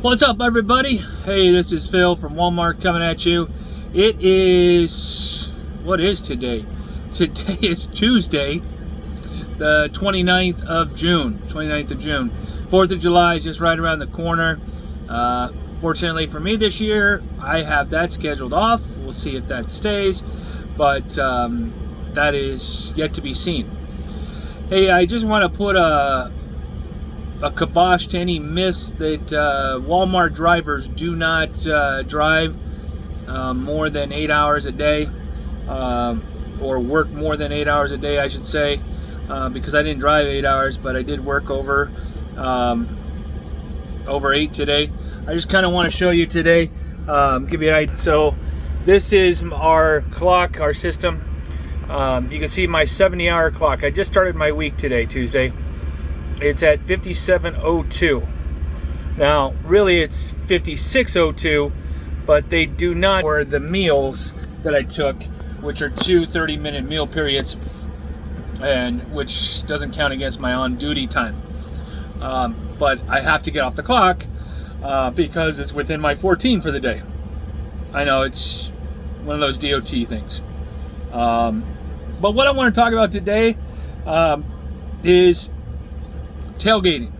What's up, everybody? Hey, this is Phil from Walmart coming at you. It is, what is today? Today is Tuesday, the 29th of June. 4th of July is just right around the corner. Fortunately for me this year, I have that scheduled off. We'll see if that stays, but that is yet to be seen. Hey, I just want to put a kibosh to any myths that Walmart drivers do not drive more than 8 hours a day, or work more than 8 hours a day, I should say, because I didn't drive 8 hours, but I did work over 8 today. I just kind of want to show you today, give you an idea. So this is our clock, our system. You can see my 70-hour clock. I just started my week today, Tuesday. It's at 57:02. Now, really, it's 56:02, but they do not for the meals that I took, which are 2 30-minute meal periods, and which doesn't count against my on-duty time. But I have to get off the clock because it's within my 14 for the day. I know it's one of those DOT things. But what I want to talk about today is tailgating.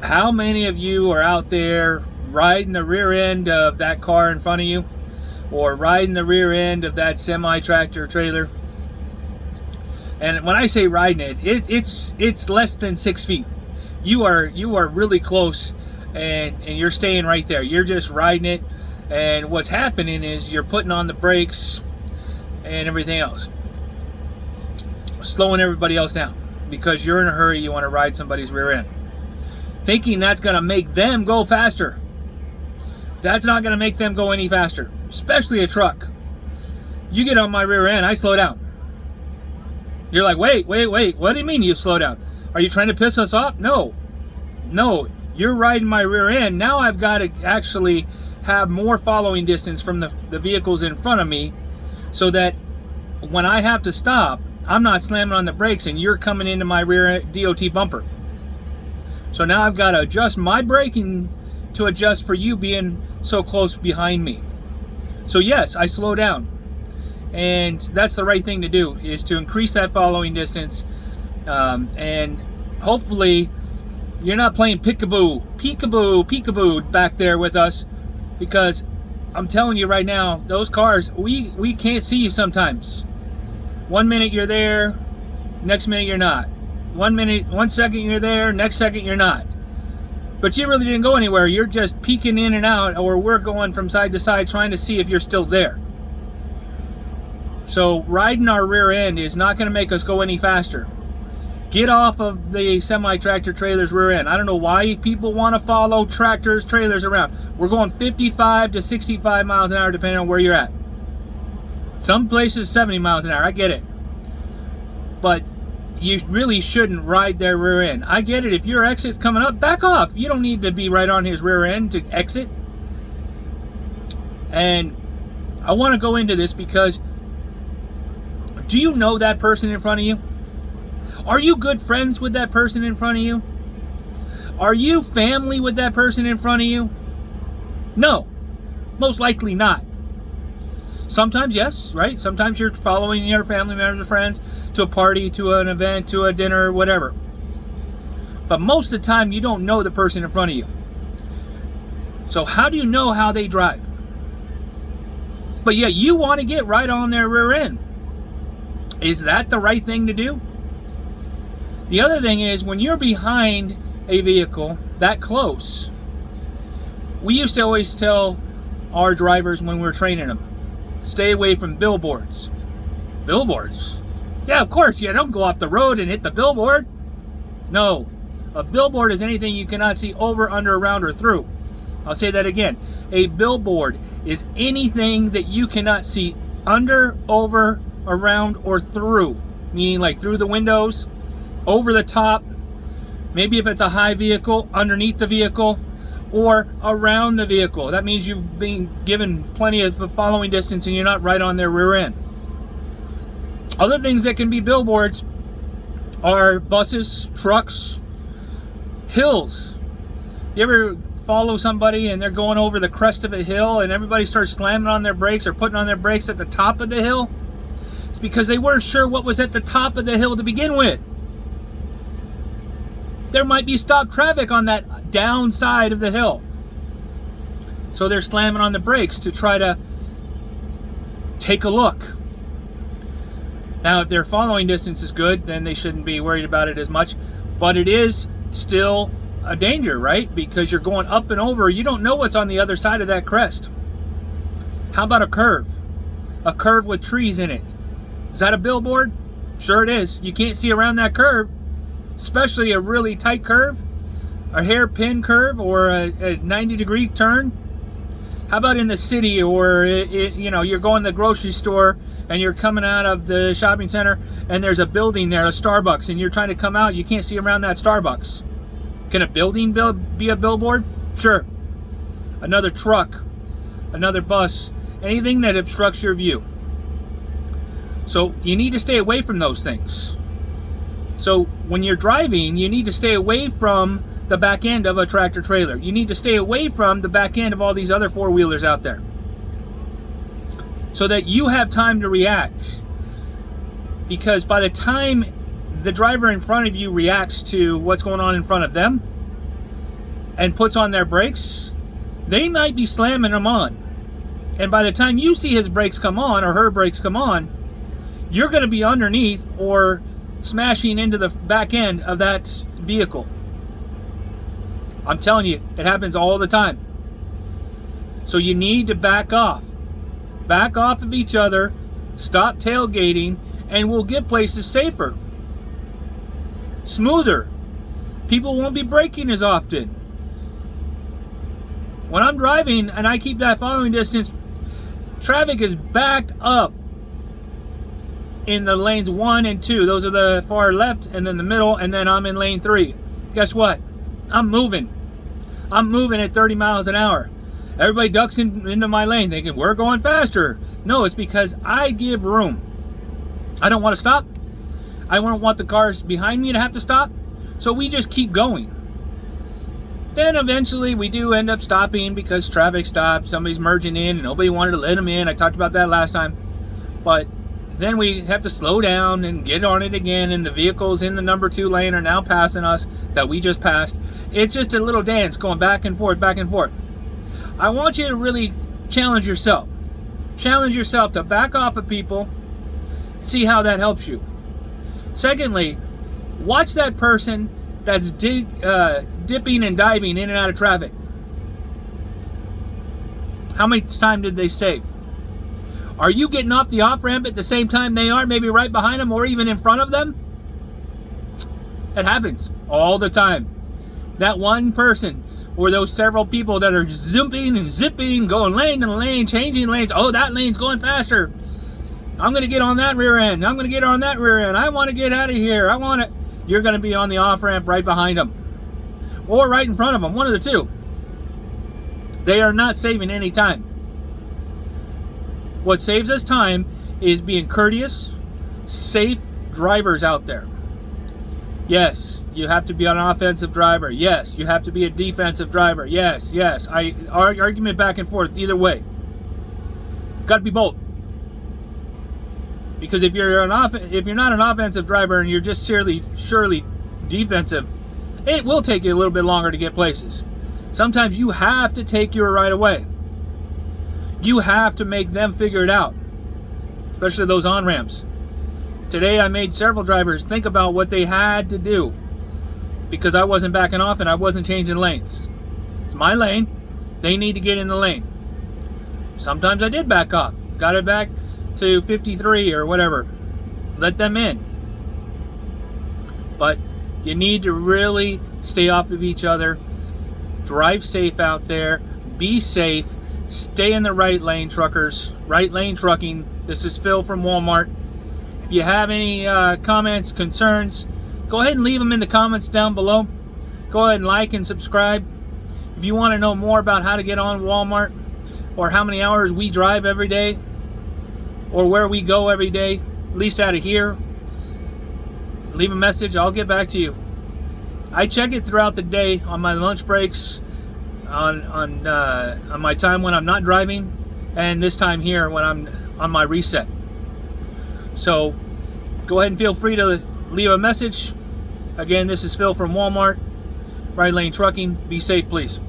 How many of you are out there riding the rear end of that car in front of you, or riding the rear end of that semi-tractor trailer? And when I say riding it, it's less than 6 feet. You are really close, and you're staying right there. You're just riding it, and what's happening is you're putting on the brakes and everything else, slowing everybody else down because you're in a hurry. You want to ride somebody's rear end, thinking that's going to make them go faster. That's not going to make them go any faster, especially a truck. You get on my rear end, I slow down. You're like, wait, what do you mean you slow down? Are you trying to piss us off? No, you're riding my rear end. Now I've got to actually have more following distance from the vehicles in front of me, so that when I have to stop, I'm not slamming on the brakes and you're coming into my rear DOT bumper. So now I've got to adjust my braking to adjust for you being so close behind me. So yes, I slow down. And that's the right thing to do, is to increase that following distance. And hopefully you're not playing peekaboo back there with us, because I'm telling you right now, those cars, we can't see you sometimes. 1 minute you're there, next minute you're not. 1 second you're there, next second you're not. But you really didn't go anywhere. You're just peeking in and out, or we're going from side to side trying to see if you're still there. So riding our rear end is not going to make us go any faster. Get off of the semi-tractor trailer's rear end. I don't know why people want to follow tractors, trailers around. We're going 55 to 65 miles an hour depending on where you're at. Some places 70 miles an hour, I get it. But you really shouldn't ride their rear end. I get it, if your exit's coming up, back off. You don't need to be right on his rear end to exit. And I want to go into this because, do you know that person in front of you? Are you good friends with that person in front of you? Are you family with that person in front of you? No, most likely not. Sometimes yes, right? Sometimes you're following your family members or friends to a party, to an event, to a dinner, whatever. But most of the time you don't know the person in front of you. So how do you know how they drive? But yeah, you want to get right on their rear end. Is that the right thing to do? The other thing is, when you're behind a vehicle that close, we used to always tell our drivers when we were training them, stay away from billboards. Billboards? Yeah, of course, you don't go off the road and hit the billboard. No, a billboard is anything you cannot see over, under, around, or through. I'll say that again. A billboard is anything that you cannot see under, over, around, or through. Meaning like through the windows, over the top, maybe if it's a high vehicle, underneath the vehicle, or around the vehicle. That means you've been given plenty of following distance and you're not right on their rear end. Other things that can be billboards are buses, trucks, Hills. You ever follow somebody and they're going over the crest of a hill and everybody starts slamming on their brakes or putting on their brakes at the top of the hill? It's because they weren't sure what was at the top of the hill to begin with. There might be stopped traffic on that downside of the hill. So they're slamming on the brakes to try to take a look. Now, if their following distance is good, then they shouldn't be worried about it as much. But it is still a danger, right? Because you're going up and over. You don't know what's on the other side of that crest. How about a curve? A curve with trees in it. Is that a billboard? Sure it is. You can't see around that curve, especially a really tight curve, a hairpin curve, or a 90-degree turn. How about in the city, or you know, you're going to the grocery store and you're coming out of the shopping center and there's a building there, a Starbucks, and you're trying to come out, you can't see around that Starbucks. Can a building be a billboard? Sure. Another truck, another bus, anything that obstructs your view. So you need to stay away from those things. So when you're driving, you need to stay away from the back end of a tractor trailer. You need to stay away from the back end of all these other four-wheelers out there, so that you have time to react. Because by the time the driver in front of you reacts to what's going on in front of them and puts on their brakes, they might be slamming them on. And by the time you see his brakes come on, or her brakes come on, you're going to be underneath or smashing into the back end of that vehicle. I'm telling you, it happens all the time. So you need to back off. Back off of each other, stop tailgating, and we'll get places safer, smoother. People won't be braking as often. When I'm driving and I keep that following distance, traffic is backed up in the lanes 1 and 2. Those are the far left, and then the middle, and then I'm in lane 3. Guess what? I'm moving. I'm moving at 30 miles an hour. Everybody ducks into my lane thinking we're going faster. No, it's because I give room. I don't want to stop. I don't want the cars behind me to have to stop. So we just keep going. Then eventually we do end up stopping because traffic stops. Somebody's merging in and nobody wanted to let them in. I talked about that last time. But then we have to slow down and get on it again, and the vehicles in the number 2 lane are now passing us that we just passed. It's just a little dance going back and forth, back and forth. I want you to really challenge yourself. Challenge yourself to back off of people. See how that helps you. Secondly, watch that person that's dipping and diving in and out of traffic. How much time did they save? Are you getting off the off-ramp at the same time they are, maybe right behind them or even in front of them? It happens all the time. That one person or those several people that are zooming and zipping, going lane to lane, changing lanes. Oh, that lane's going faster. I'm going to get on that rear end. I'm going to get on that rear end. I want to get out of here. I want to. You're going to be on the off-ramp right behind them or right in front of them, one of the two. They are not saving any time. What saves us time is being courteous, safe drivers out there. Yes, you have to be an offensive driver. Yes, you have to be a defensive driver. Yes. Argument back and forth either way. Got to be both. Because if you're not an offensive driver and you're just surely defensive, it will take you a little bit longer to get places. Sometimes you have to take your right away. You have to make them figure it out, especially those on-ramps. Today I made several drivers think about what they had to do because I wasn't backing off and I wasn't changing lanes. It's my lane. They need to get in the lane. Sometimes I did back off. Got it back to 53 or whatever. Let them in. But you need to really stay off of each other. Drive safe out there. Be safe. Stay in the right lane, truckers. Right lane trucking. This is Phil from Walmart. If you have any comments, concerns, go ahead and leave them in the comments down below. Go ahead and like and subscribe. If you want to know more about how to get on Walmart, or how many hours we drive every day, or where we go every day, at least out of here, leave a message. I'll get back to you. I check it throughout the day on my lunch breaks, on my time when I'm not driving, and this time here when I'm on my reset. So go ahead and feel free to leave a message. Again, this is Phil from Walmart, Right Lane Trucking. Be safe, please.